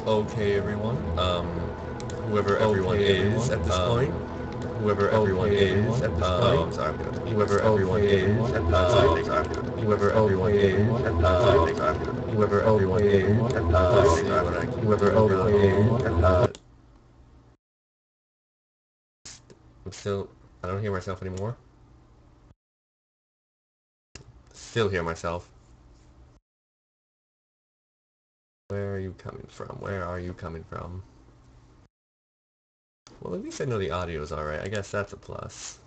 Okay, everyone. Whoever everyone is at this point. Whoever everyone is at this point. Oh, I'm sorry. I'm gonna. Whoever everyone is at this point. Sorry. Whoever everyone is at this point. Sorry. Whoever everyone is at this point. Let's see what I can. Whoever everyone is at this. I'm still. I don't hear myself anymore. Still hear myself. Where are you coming from? Where are you coming from? Well, at least I know the audio's alright. I guess that's a plus.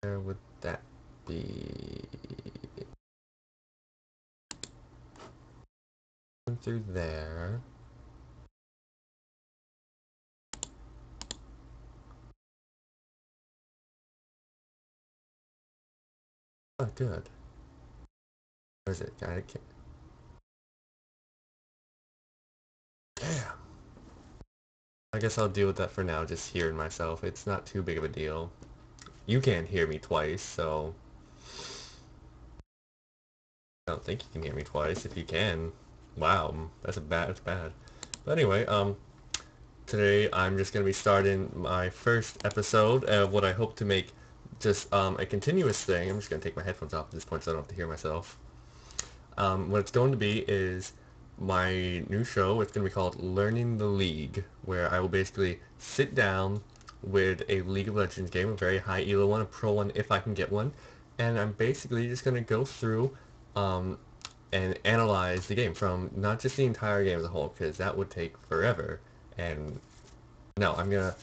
Where would that be? Through there. Oh, good. Where is it? I can't. Damn. I guess I'll deal with that for now, just hearing myself. It's not too big of a deal. You can't hear me twice, so I don't think you can hear me twice. If you can, wow, that's bad. But anyway, today I'm just gonna be starting my first episode of what I hope to make just a continuous thing. I'm just gonna take my headphones off at this point so I don't have to hear myself. What it's going to be is my new show. It's going to be called Learning the League, where I will basically sit down with a League of Legends game, a very high elo one, a pro one if I can get one, and I'm basically just going to go through um, and analyze the game from not just the entire game as a whole, because that would take forever. And no, I'm gonna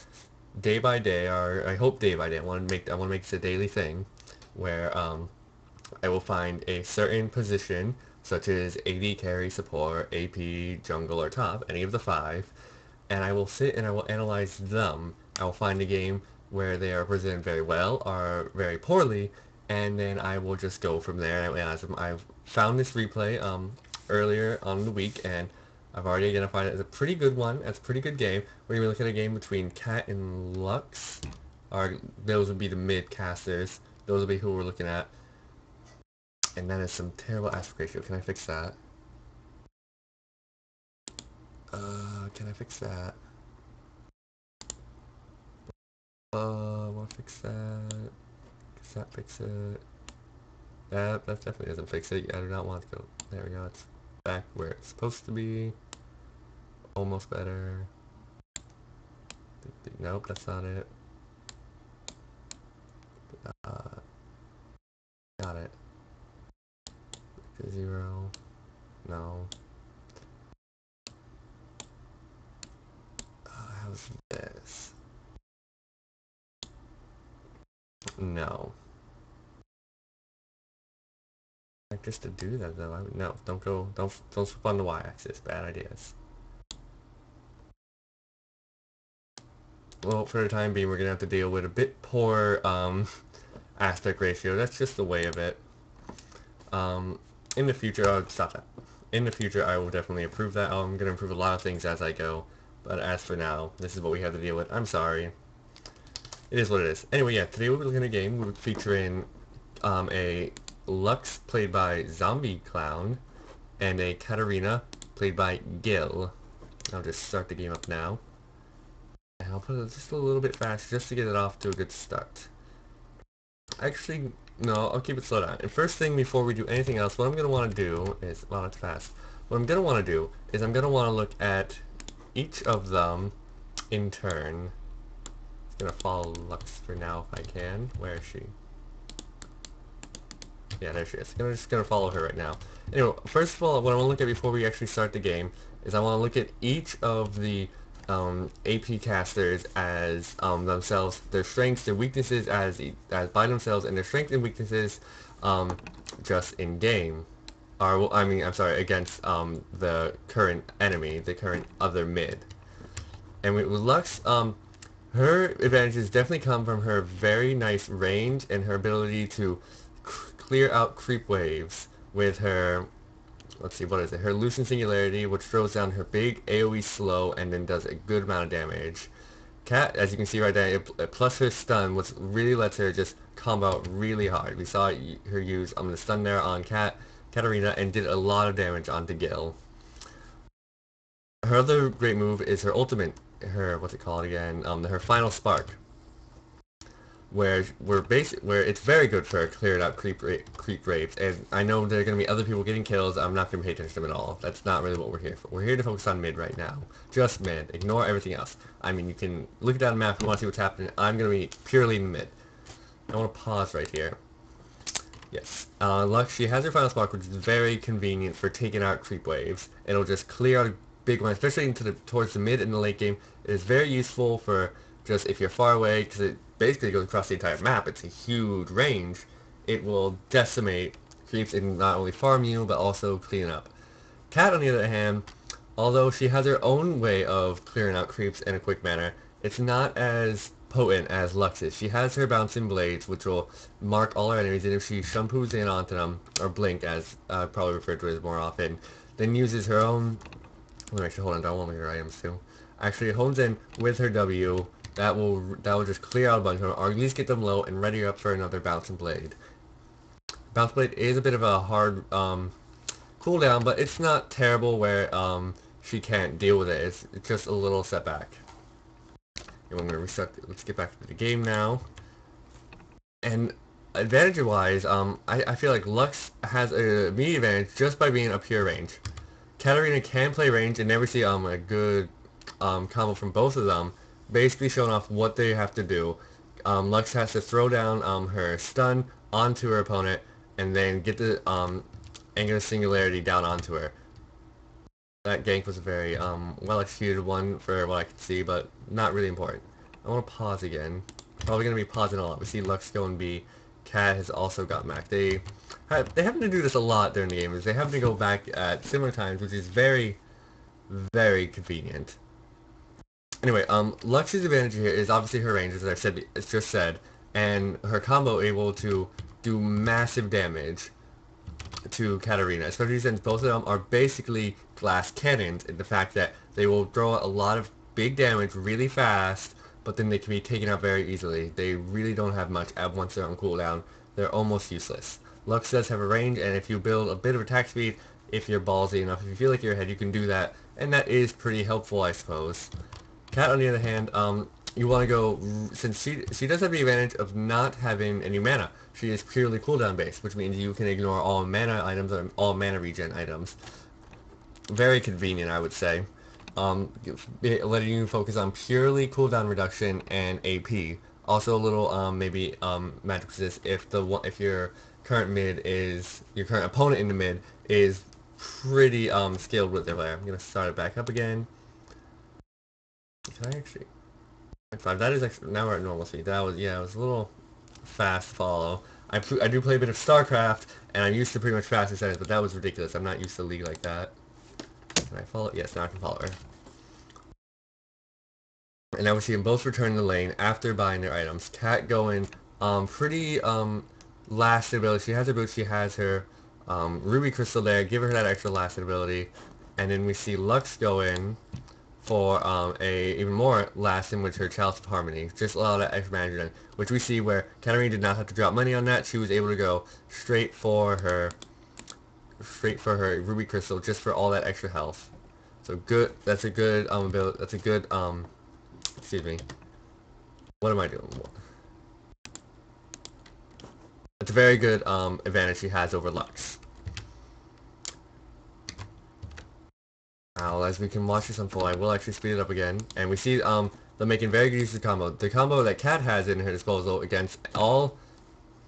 day by day, or I hope day by day. I want to make this a daily thing, where I will find a certain position, such as AD carry, support, AP, jungle, or top, any of the five, and I will sit and I will analyze them. I will find a game where they are presented very well or very poorly, and then I will just go from there and I will analyze them. I've found this replay earlier on the week, and I've already identified it as a pretty good one. It's a pretty good game. We're going to look at a game between Cat and Lux. Or those would be the mid casters. Those would be who we're looking at. And that is some terrible aspect ratio. Can I fix that? Can I fix that? I want to fix that. Does that fix it? That definitely doesn't fix it. I do not want to go. There we go. It's back where it's supposed to be. Almost better. Nope, that's not it. Uh, got it. 0. No. How's this? No. Like just to do that though. No, don't go. Don't flip on the y-axis. Bad ideas. Well, for the time being, we're gonna have to deal with a bit poor aspect ratio. That's just the way of it. In the future, I'll stop that. In the future, I will definitely improve that. I'm gonna improve a lot of things as I go. But as for now, this is what we have to deal with. I'm sorry. It is what it is. Anyway, yeah, today we'll be looking at a game. We're featuring a Lux played by Zombie Clown and a Katarina played by Gil. I'll just start the game up now. And I'll put it just a little bit fast just to get it off to a good start. Actually, no, I'll keep it slow down. And first thing before we do anything else, what I'm going to want to do is, well, it's fast. What I'm going to want to do is I'm going to want to look at each of them in turn. I'm going to follow Lux for now if I can. Where is she? Yeah, there she is. I'm just going to follow her right now. Anyway, first of all, what I want to look at before we actually start the game is I want to look at each of the AP casters as themselves, their strengths, their weaknesses as by themselves, and their strengths and weaknesses just in game. Or, well, I mean, I'm sorry, against the current enemy, the current other mid. And with Lux, her advantages definitely come from her very nice range and her ability to clear out creep waves with her, let's see, what is it? Her Lucian Singularity, which throws down her big AoE slow and then does a good amount of damage. Cat, as you can see right there, plus her stun, which really lets her just combo out really hard. We saw her use the stun there on Katarina and did a lot of damage onto Gil. Her other great move is her ultimate, her, what's it called again? Her final spark, where it's very good for clearing out creep rates. And I know there are going to be other people getting kills. I'm not going to pay attention to them at all. That's not really what we're here for. We're here to focus on mid right now. Just mid. Ignore everything else. I mean, you can look down the map if you want to see what's happening. I'm going to be purely mid. I want to pause right here. Yes. Lux, she has her final spark, which is very convenient for taking out creep waves. It'll just clear out a big one, especially towards the mid and the late game. It is very useful for just if you're far away, because it basically goes across the entire map. It's a huge range. It will decimate creeps and not only farm you, but also clean up. Cat, on the other hand, although she has her own way of clearing out creeps in a quick manner, it's not as potent as Lux is. She has her bouncing blades, which will mark all her enemies, and if she shampoos in onto them, or blink, as probably referred to as more often, then uses her own... Well, actually, hold on, I want her items too. Actually, hones in with her W. That will just clear out a bunch of them, or at least get them low and ready up for another bouncing blade. Bounce blade is a bit of a hard cooldown, but it's not terrible where she can't deal with it. It's just a little setback. And I'm gonna restart. Let's get back to the game now. And advantage-wise, I feel like Lux has a immediate advantage just by being a pure range. Katarina can play range and never see a good combo from both of them, basically showing off what they have to do. Lux has to throw down her stun onto her opponent and then get the Angular Singularity down onto her. That gank was a very well executed one for what I could see, but not really important. I want to pause again. Probably going to be pausing a lot. We see Lux go and B. Cat has also got Mac. They happen to do this a lot during the game. Is they happen to go back at similar times, which is very, very convenient. Anyway, Lux's advantage here is obviously her range, as I said, it's just said, and her combo able to do massive damage to Katarina, especially since both of them are basically glass cannons in the fact that they will throw a lot of big damage really fast, but then they can be taken out very easily. They really don't have much once they're on cooldown. They're almost useless. Lux does have a range, and if you build a bit of attack speed, if you're ballsy enough, if you feel like you're ahead, you can do that, and that is pretty helpful, I suppose. Cat, on the other hand, you want to go, since she does have the advantage of not having any mana. She is purely cooldown based, which means you can ignore all mana items or all mana regen items. Very convenient, I would say. Letting you focus on purely cooldown reduction and AP. Also a little maybe magic resist if your current opponent in the mid is pretty skilled with their player. I'm gonna start it back up again. Can I actually? 5. That is actually, now we're at normal speed. That was, yeah, it was a little fast follow. I do play a bit of StarCraft, and I'm used to pretty much faster settings, but that was ridiculous. I'm not used to League like that. Can I follow? Yes, now I can follow her. And now we see them both return to the lane after buying their items. Cat going pretty lasted ability. She has her boots, she has her ruby crystal there. Give her that extra lasted ability. And then we see Lux go in for a even more lasting, which her Chalice of Harmony. Just allow that extra management, which we see where Katarina did not have to drop money on that. She was able to go straight for her Ruby Crystal just for all that extra health. So good. That's a good ability. That's a good excuse me. What am I doing? It's a very good advantage she has over Lux. Now, as we can watch this unfold, I will actually speed it up again, and we see them making very good use of the combo. The combo that Cat has in her disposal against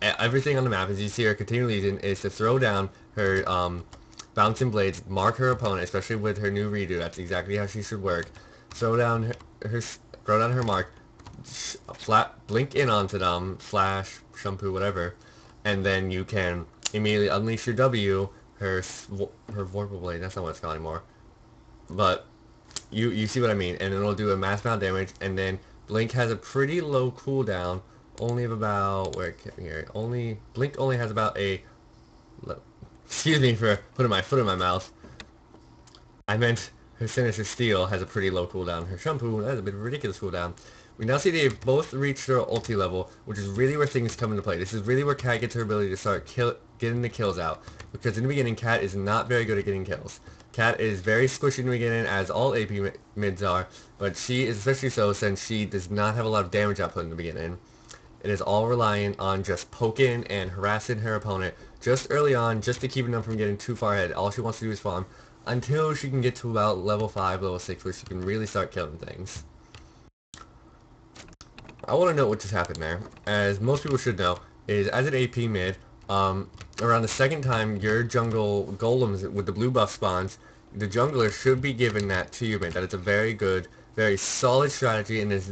everything on the map, as you see her continually using, is to throw down her bouncing blades, mark her opponent, especially with her new redo. That's exactly how she should work. Throw down her mark, flat blink in onto them, flash, shampoo, whatever, and then you can immediately unleash your W, her Vorpal Blade. That's not what it's called anymore. But you see what I mean, and it'll do a mass amount of damage, and then Blink has a pretty low cooldown, only of about, Blink only has about excuse me for putting my foot in my mouth. I meant her Sinister Steel has a pretty low cooldown. Her Shampoo has a bit of a ridiculous cooldown. We now see they've both reached their ulti level, which is really where things come into play. This is really where Cat gets her ability to start getting the kills out. Because in the beginning, Cat is not very good at getting kills. Cat is very squishy in the beginning, as all AP mids are, but she is especially so since she does not have a lot of damage output in the beginning. It is all relying on just poking and harassing her opponent just early on, just to keep them from getting too far ahead. All she wants to do is farm until she can get to about level 5, level 6, where she can really start killing things. I want to know what just happened there. As most people should know, is as an AP mid, around the second time your jungle golems with the blue buff spawns, the jungler should be given that to your mid. That is a very good, very solid strategy, and it's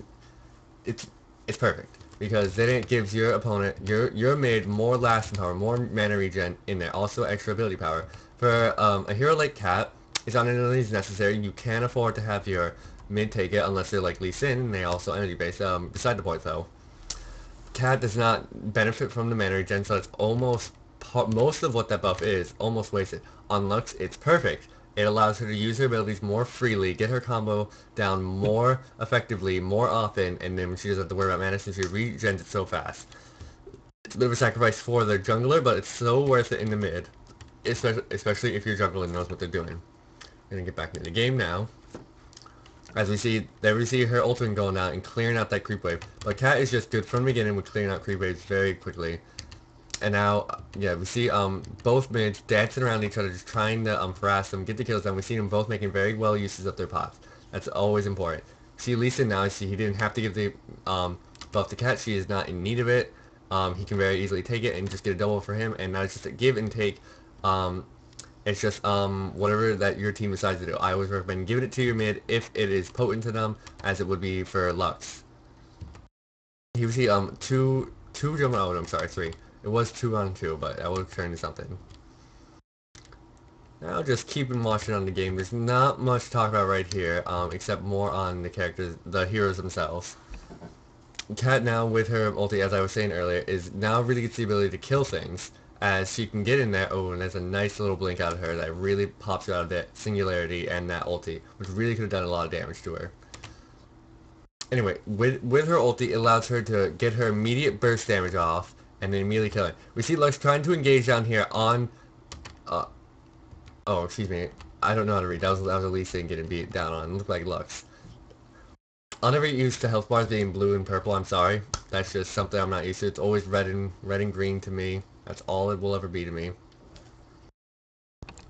it's perfect because then it gives your opponent, your mid, more lasting power, more mana regen in there, also extra ability power. For a hero like Cat, it's not only necessary. You can afford to have your mid take it unless they're like Lee Sin, and they also energy based. Beside the point though, Cat does not benefit from the mana regen, so it's almost most of what that buff is almost wasted. On Lux, it's perfect. It allows her to use her abilities more freely, get her combo down more effectively, more often, and then she doesn't have to worry about mana since she regens it so fast. It's a bit of a sacrifice for the jungler, but it's so worth it in the mid, especially if your jungler knows what they're doing. I'm gonna get back into the game now. As we see, there we see her ultimate going out and clearing out that creep wave. But Cat is just good from the beginning with clearing out creep waves very quickly. And now, yeah, we see both mids dancing around each other, just trying to harass them, get the kills done. We see them both making very well uses of their pots. That's always important. See Lee Sin now, see he didn't have to give the buff to Cat. She is not in need of it. He can very easily take it and just get a double for him. And now it's just a give and take. It's just whatever that your team decides to do. I always recommend giving it to your mid if it is potent to them, as it would be for Lux. Here we see two jump. Oh, no, I'm sorry, 3. It was 2 on 2, but I will turn to something. Now just keeping watching on the game. There's not much to talk about right here, except more on the characters, the heroes themselves. Cat now with her ulti, as I was saying earlier, is now really gets the ability to kill things. As she can get in there, oh, and there's a nice little blink out of her that really pops her out of that singularity and that ulti, which really could have done a lot of damage to her. Anyway, with her ulti, it allows her to get her immediate burst damage off, and then immediately kill it. We see Lux trying to engage down here on, oh, excuse me, I don't know how to read, that was a Lee Sin getting beat down on, it looked like Lux. I'll never get used to health bars being blue and purple, I'm sorry. That's just something I'm not used to. It's always red and green to me. That's all it will ever be to me.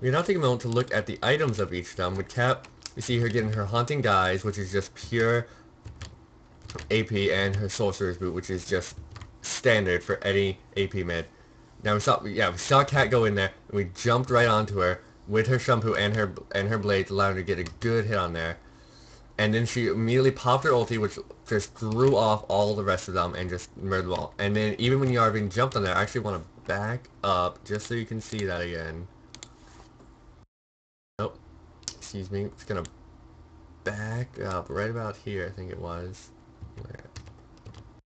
We now take a moment to look at the items of each of them. With Cat, we see her getting her Haunting Guise, which is just pure AP, and her Sorcerer's Boot, which is just standard for any AP mid. Now we saw Cat go in there, and we jumped right onto her with her shampoo and her blades, allowing her to get a good hit on there. And then she immediately popped her ulti, which just threw off all the rest of them and just murdered them all. And then even when Yarvin jumped on there, I actually want to back up just so you can see that again. Oh, excuse me. It's going to back up right about here, I think it was.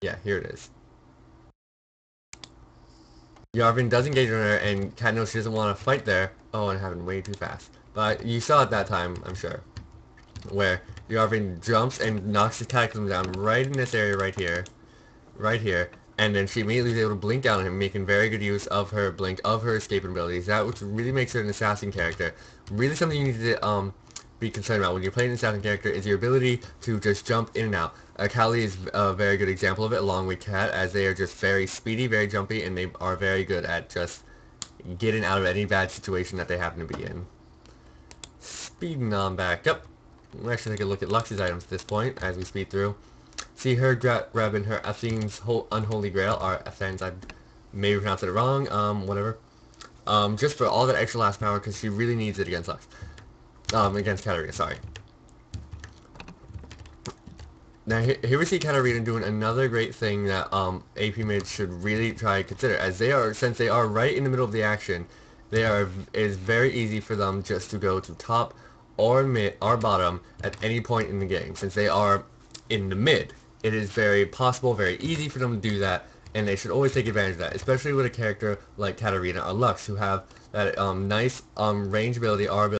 Yeah, here it is. Yarvin does engage on her, and Cat knows she doesn't want to fight there. Oh, and it happened way too fast. But you saw it that time, I'm sure. Where Yarvin jumps and knocks the Cataclysm down right in this area right here, and then she immediately is able to blink out on him, making very good use of her blink, of her escaping abilities. That which really makes her an assassin character. Really something you need to be concerned about when you're playing an assassin character is your ability to just jump in and out. Kali is a very good example of it, along with Cat, as they are just very speedy, very jumpy, and they are very good at just getting out of any bad situation that they happen to be in. Speeding on back up. We'll actually take a look at Lux's items at this point, as we speed through. See her grabbing her Athen's Unholy Grail, or Athen's, I maybe pronounced it wrong, whatever. Just for all that extra last power, because she really needs it against Lux. Against Katarina, sorry. Now here we see Katarina doing another great thing that AP mids should really try to consider, as since they are right in the middle of the action, it is very easy for them just to go to top or mid or bottom at any point in the game. Since they are in the mid, it is very possible, very easy for them to do that, and they should always take advantage of that, especially with a character like Katarina or Lux, who have that nice range ability or ability